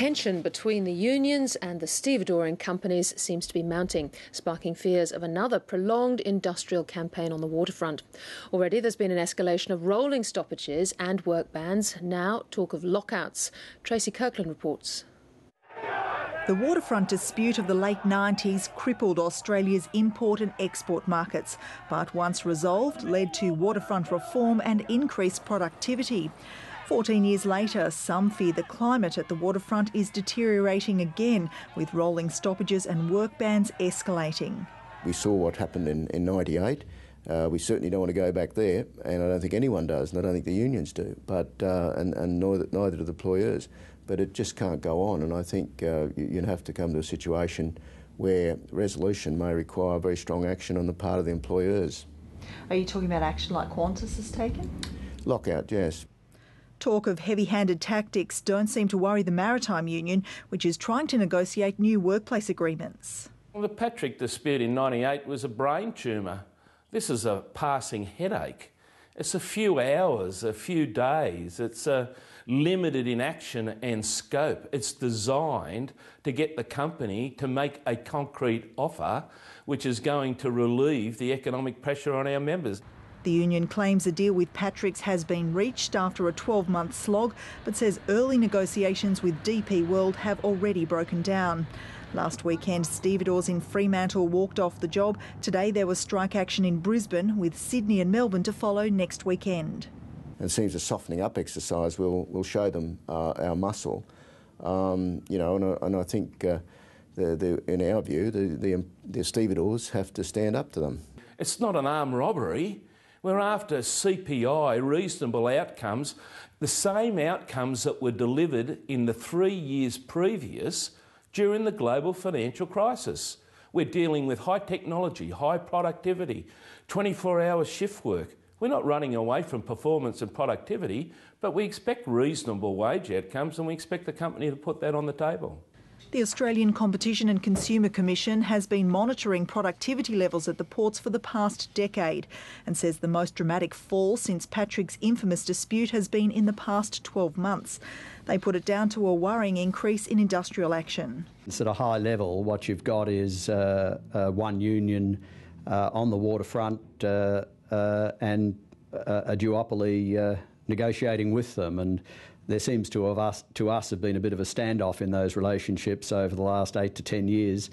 Tension between the unions and the stevedoring companies seems to be mounting, sparking fears of another prolonged industrial campaign on the waterfront. Already there's been an escalation of rolling stoppages and work bans, now talk of lockouts. Tracy Kirkland reports. The waterfront dispute of the late 90s crippled Australia's import and export markets, but once resolved led to waterfront reform and increased productivity. 14 years later, some fear the climate at the waterfront is deteriorating again, with rolling stoppages and work bans escalating. We saw what happened in 98. We certainly don't want to go back there, and I don't think anyone does, and I don't think the unions do, but and neither do the employers. But it just can't go on, and I think you have to come to a situation where resolution may require very strong action on the part of the employers. Are you talking about action like Qantas has taken? Lockout, yes. Talk of heavy-handed tactics don't seem to worry the Maritime Union, which is trying to negotiate new workplace agreements. Well, the Patrick dispute in 98 was a brain tumour. This is a passing headache. It's a few hours, a few days. It's limited in action and scope. It's designed to get the company to make a concrete offer which is going to relieve the economic pressure on our members. The union claims a deal with Patrick's has been reached after a 12-month slog, but says early negotiations with DP World have already broken down. Last weekend, stevedores in Fremantle walked off the job. Today there was strike action in Brisbane, with Sydney and Melbourne to follow next weekend. It seems a softening up exercise will show them our muscle, and I think in our view the stevedores have to stand up to them. It's not an armed robbery. We're after CPI, reasonable outcomes, the same outcomes that were delivered in the 3 years previous during the global financial crisis. We're dealing with high technology, high productivity, 24-hour shift work. We're not running away from performance and productivity, but we expect reasonable wage outcomes, and we expect the company to put that on the table. The Australian Competition and Consumer Commission has been monitoring productivity levels at the ports for the past decade and says the most dramatic fall since Patrick's infamous dispute has been in the past 12 months. They put it down to a worrying increase in industrial action. It's at a high level. What you've got is one union on the waterfront and a duopoly negotiating with them, and there seems to us have been a bit of a standoff in those relationships over the last 8 to 10 years,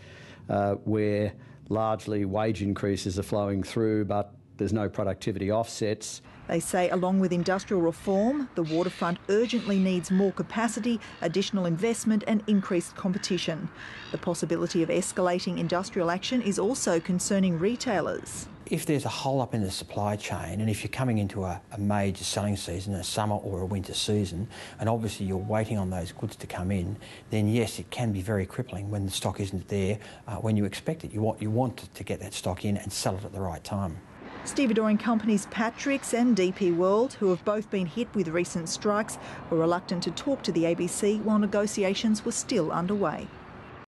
where largely wage increases are flowing through, but there's no productivity offsets. They say along with industrial reform, the waterfront urgently needs more capacity, additional investment and increased competition. The possibility of escalating industrial action is also concerning retailers. If there's a hold-up in the supply chain, and if you're coming into a major selling season, a summer or a winter season, and obviously you're waiting on those goods to come in, then yes, it can be very crippling when the stock isn't there when you expect it. You want to get that stock in and sell it at the right time. Stevedoring companies Patrick's and DP World, who have both been hit with recent strikes, were reluctant to talk to the ABC while negotiations were still underway.